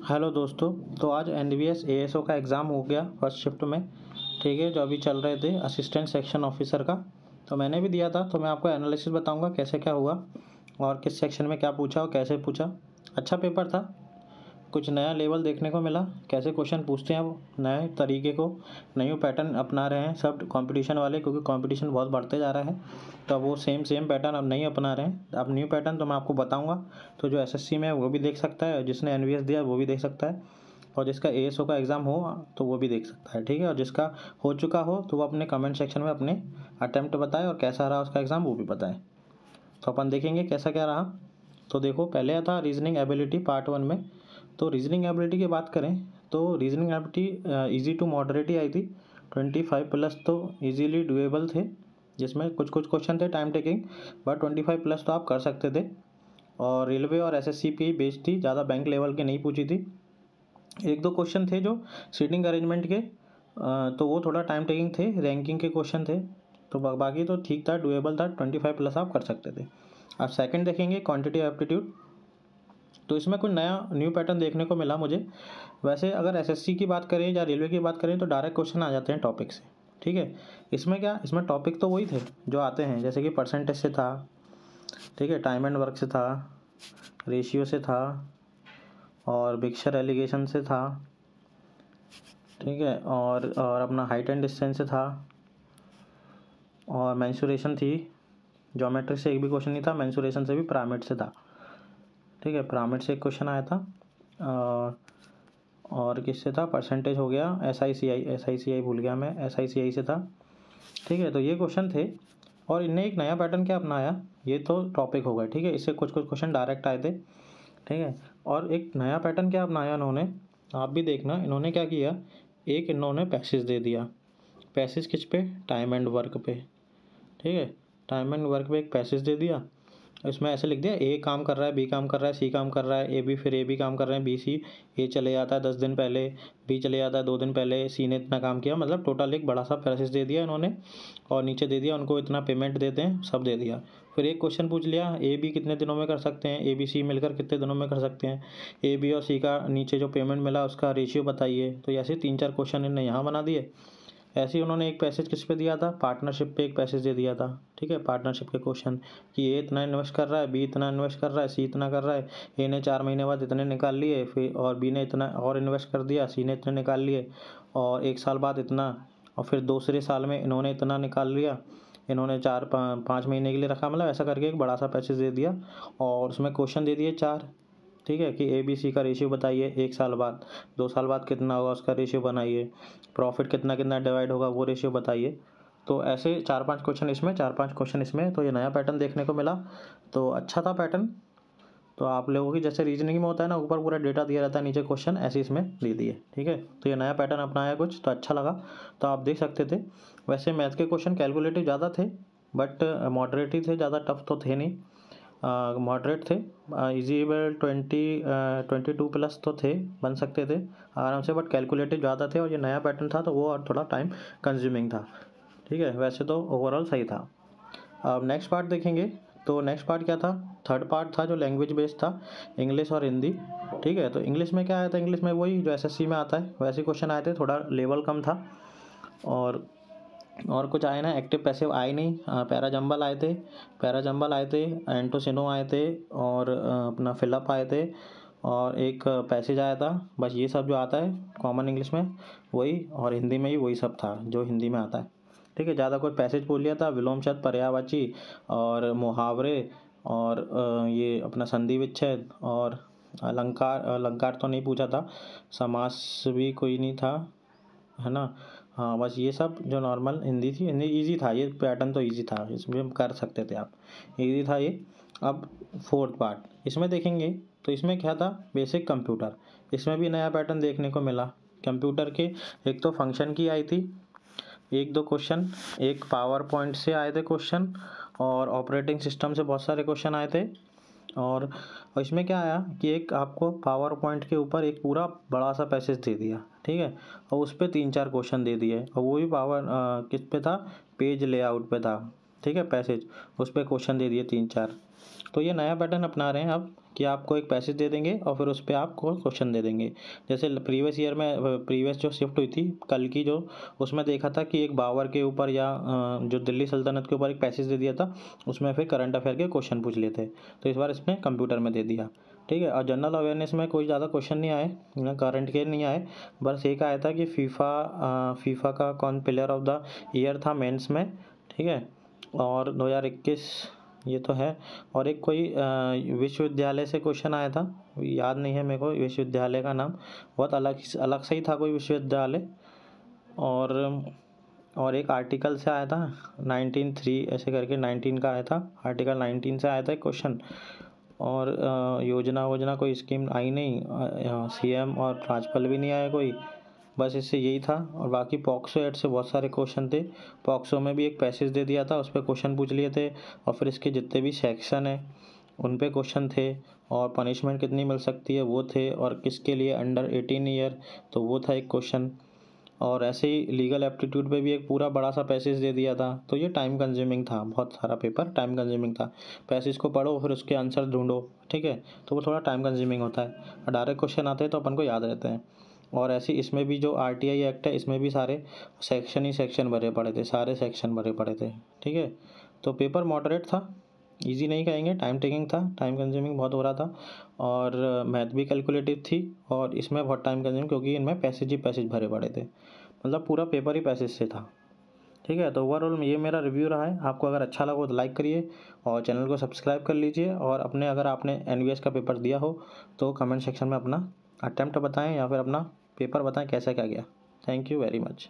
Hello दोस्तों। तो आज एनवीएस एएसओ का एग्ज़ाम हो गया फर्स्ट शिफ्ट में। ठीक है, जो अभी चल रहे थे असिस्टेंट सेक्शन ऑफिसर का, तो मैंने भी दिया था। तो मैं आपको एनालिसिस बताऊंगा कैसे क्या हुआ और किस सेक्शन में क्या पूछा और कैसे पूछा। अच्छा पेपर था, कुछ नया लेवल देखने को मिला, कैसे क्वेश्चन पूछते हैं वो नए तरीके को, न्यू पैटर्न अपना रहे हैं सब कंपटीशन वाले, क्योंकि कंपटीशन बहुत बढ़ते जा रहा है। तो वो सेम पैटर्न अब नहीं अपना रहे हैं, अब न्यू पैटर्न तो मैं आपको बताऊंगा। तो जो एसएससी में है वो भी देख सकता है, जिसने एनवीएस दिया वो भी देख सकता है, और जिसका एएसओ का एग्ज़ाम हो तो वो भी देख सकता है। ठीक है, और जिसका हो चुका हो तो वो अपने कमेंट सेक्शन में अपने अटैम्प्ट बताए और कैसा रहा उसका एग्ज़ाम वो भी बताए। तो अपन देखेंगे कैसा क्या रहा। तो देखो, पहले था रीजनिंग एबिलिटी पार्ट 1 में। तो रीजनिंग एबिलिटी की बात करें तो reasoning ability easy to moderate ही आई थी। 25+ तो इजीली डुएबल थे, जिसमें कुछ कुछ क्वेश्चन थे टाइम टेकिंग, बट 25+ तो आप कर सकते थे। और रेलवे और एसएससी की बेस्ड थी, ज़्यादा बैंक लेवल के नहीं पूछी थी। एक दो क्वेश्चन थे जो सीटिंग अरेंजमेंट के, तो वो थोड़ा टाइम टेकिंग थे, रैंकिंग के क्वेश्चन थे। तो बाकी तो ठीक था, डुएबल था, 25+ आप कर सकते थे। अब सेकंड देखेंगे क्वांटिटी एप्टीट्यूड। तो इसमें कुछ नया न्यू पैटर्न देखने को मिला मुझे। वैसे अगर एसएससी की बात करें या रेलवे की बात करें तो डायरेक्ट क्वेश्चन आ जाते हैं टॉपिक से। ठीक है, इसमें क्या, इसमें टॉपिक तो वही थे जो आते हैं, जैसे कि परसेंटेज से था, ठीक है, टाइम एंड वर्क से था, रेशियो से था, और बिक्शर एलिगेशन से था, ठीक है, और अपना हाइट एंड डिस्टेंस से था, और मेंसुरेशन थी। ज्योमेट्री से एक भी क्वेश्चन नहीं था, मेंसुरेशन से भी, पिरामिड से था। ठीक है, पिरामिड से एक क्वेश्चन आया था। और किससे था, परसेंटेज हो गया, एसआईसीआई भूल गया मैं, एसआईसीआई से था। ठीक है, तो ये क्वेश्चन थे। और इनने एक नया पैटर्न क्या अपनाया, ये तो टॉपिक हो गया। ठीक है, इससे कुछ कुछ क्वेश्चन डायरेक्ट आए थे। ठीक है, और एक नया पैटर्न क्या अपनाया इन्होंने, आप भी देखना। इन्होंने क्या किया, एक इन्होंने पैसेज दे दिया। पैसेज किस पे, टाइम एंड वर्क पे। ठीक है, टाइम एंड वर्क पे एक पैसेज दे दिया। इसमें ऐसे लिख दिया, ए काम कर रहा है, बी काम कर रहा है, सी काम कर रहा है, फिर ए बी काम कर रहे हैं, बी सी। ए चले जाता है 10 दिन पहले, बी चले जाता है 2 दिन पहले, सी ने इतना काम किया। मतलब टोटल एक बड़ा सा पैसेज दे दिया इन्होंने, और नीचे दे दिया उनको इतना पेमेंट देते हैं, सब दे दिया। फिर एक क्वेश्चन पूछ लिया, ए बी कितने दिनों में कर सकते हैं, ए बी सी मिलकर कितने दिनों में कर सकते हैं, ए बी और सी का नीचे जो पेमेंट मिला उसका रेशियो बताइए। तो ऐसे 3-4 क्वेश्चन इन्होंने यहाँ बना दिए। ऐसे ही उन्होंने एक पैसेज किस पे दिया था, पार्टनरशिप पे एक पैसेज दे दिया था। ठीक है, पार्टनरशिप के क्वेश्चन कि ए इतना इन्वेस्ट कर रहा है, बी इतना इन्वेस्ट कर रहा है, सी इतना कर रहा है। ए ने 4 महीने बाद इतने निकाल लिए, फिर और बी ने इतना और इन्वेस्ट कर दिया, सी ने इतने निकाल लिए, और 1 साल बाद इतना, और फिर दूसरे साल में इन्होंने इतना निकाल लिया। इन्होंने 4-5 महीने के लिए रखा, मतलब ऐसा करके एक बड़ा सा पैसेज दे दिया, और उसमें क्वेश्चन दे दिए 4। ठीक है, कि ए बी सी का रेशियो बताइए 1 साल बाद, 2 साल बाद कितना होगा उसका रेशियो बनाइए, प्रॉफिट कितना कितना डिवाइड होगा वो रेशियो बताइए। तो ऐसे 4-5 क्वेश्चन इसमें, 4-5 क्वेश्चन इसमें। तो ये नया पैटर्न देखने को मिला, तो अच्छा था पैटर्न। तो आप लोगों की जैसे रीजनिंग में होता है ना, ऊपर पूरा डेटा दिया रहता है, नीचे क्वेश्चन, ऐसे इसमें दे दिए। ठीक है, तो ये नया पैटर्न अपनाया कुछ, तो अच्छा लगा, तो आप देख सकते थे। वैसे मैथ के क्वेश्चन कैलकुलेटिव ज़्यादा थे, बट मॉडरेट ही थे, ज़्यादा टफ तो थे नहीं, मॉडरेट थे। इजीबल 22+ तो थे, बन सकते थे आराम से, बट कैलकुलेटिव ज़्यादा थे, और ये नया पैटर्न था तो वो और थोड़ा टाइम कंज्यूमिंग था। ठीक है, वैसे तो ओवरऑल सही था। अब नेक्स्ट पार्ट देखेंगे। तो नेक्स्ट पार्ट क्या था, थर्ड पार्ट था जो लैंग्वेज बेस्ड था, इंग्लिश और हिंदी। ठीक है, तो इंग्लिश में क्या आया था, इंग्लिश में वही जो एसएससी में आता है वैसे क्वेश्चन आए थे, थोड़ा लेवल कम था। और कुछ आए ना, एक्टिव पैसिव आए नहीं। पैराजंबल आए थे, एंटोसिनो आए थे, और अपना फिलअप आए थे, और एक पैसेज आया था। बस ये सब जो आता है कॉमन इंग्लिश में वही, और हिंदी में ही वही सब था जो हिंदी में आता है। ठीक है, ज़्यादा कोई पैसेज बोल लिया था, विलोम शब्द, पर्यायवाची, और मुहावरे, और ये अपना संधि विच्छेद, और अलंकार तो नहीं पूछा था, समास भी कोई नहीं था, है ना। हाँ, बस ये सब जो नॉर्मल हिंदी थी, हिंदी इजी था, ये पैटर्न तो इजी था, इसमें हम कर सकते थे आप, इजी था ये। अब फोर्थ पार्ट इसमें देखेंगे, तो इसमें क्या था, बेसिक कंप्यूटर। इसमें भी नया पैटर्न देखने को मिला कंप्यूटर के। एक तो फंक्शन की आई थी, एक दो क्वेश्चन, एक पावर पॉइंट से आए थे क्वेश्चन, और ऑपरेटिंग सिस्टम से बहुत सारे क्वेश्चन आए थे। और इसमें क्या आया कि एक आपको पावर पॉइंट के ऊपर एक पूरा बड़ा सा पैसेज दे दिया। ठीक है, और उस पर 3-4 क्वेश्चन दे दिए, और वो भी पावर किस पे था, पेज लेआउट पे था। ठीक है, पैसेज उस पर क्वेश्चन दे दिए 3-4। तो ये नया पैटर्न अपना रहे हैं अब कि आपको एक पैसेज दे देंगे और फिर उस पर आपको क्वेश्चन दे देंगे। जैसे प्रीवियस ईयर में प्रीवियस जो शिफ्ट हुई थी कल की जो, उसमें देखा था कि एक बाबर के ऊपर या जो दिल्ली सल्तनत के ऊपर एक पैसेज दे दिया था, उसमें फिर करंट अफेयर के क्वेश्चन पूछ लिए थे। तो इस बार इसमें कंप्यूटर में दे दिया, ठीक है। और जनरल अवेयरनेस में कोई ज़्यादा क्वेश्चन नहीं आए, ना करंट के नहीं आए, बस एक आया था कि फीफा का कौन प्लेयर ऑफ द ईयर था मेंस में, ठीक है। और 2021 ये तो है। और एक कोई विश्वविद्यालय से क्वेश्चन आया था, याद नहीं है मेरे को विश्वविद्यालय का नाम, बहुत अलग से ही था कोई विश्वविद्यालय। और एक आर्टिकल से आया था 19(3) ऐसे करके 19 का आया था, आर्टिकल 19 से आया था एक क्वेश्चन। और योजना कोई स्कीम आई नहीं, CM और राज्यपाल भी नहीं आया कोई, बस इससे यही था। और बाकी पॉक्सो एक्ट से बहुत सारे क्वेश्चन थे। पॉक्सो में भी एक पैसेज दे दिया था, उस पर क्वेश्चन पूछ लिए थे, और फिर इसके जितने भी सेक्शन है उन पे क्वेश्चन थे, और पनिशमेंट कितनी मिल सकती है वो थे, और किसके लिए अंडर 18 ईयर तो वो था एक क्वेश्चन। और ऐसे ही लीगल एप्टीट्यूड पे भी एक पूरा बड़ा सा पैसेज दे दिया था। तो ये टाइम कंज्यूमिंग था, बहुत सारा पेपर टाइम कंज्यूमिंग था। पैसेज को पढ़ो फिर उसके आंसर ढूंढो, ठीक है, तो वो थोड़ा टाइम कंज्यूमिंग होता है। और डायरेक्ट क्वेश्चन आते हैं तो अपन को याद रहते हैं। और ऐसे इसमें भी जो RTI एक्ट है, इसमें भी सारे सेक्शन भरे पड़े थे, सारे सेक्शन भरे पड़े थे, ठीक है। तो पेपर मॉडरेट था, इजी नहीं कहेंगे, टाइम टेकिंग था, टाइम कंज्यूमिंग बहुत हो रहा था। और मैथ भी कैलकुलेटिव थी, और इसमें बहुत टाइम कंज्यूमिंग, क्योंकि इनमें पैसेज ही पैसेज भरे पड़े थे, मतलब पूरा पेपर ही पैसेज से था, ठीक है। तो ओवरऑल ये मेरा रिव्यू रहा है। आपको अगर अच्छा लगा तो लाइक करिए और चैनल को सब्सक्राइब कर लीजिए। और अपने अगर आपने NVS का पेपर दिया हो तो कमेंट सेक्शन में अपना अटेम्प्ट बताएं या फिर अपना पेपर बताएं कैसा क्या गया। Thank you very much.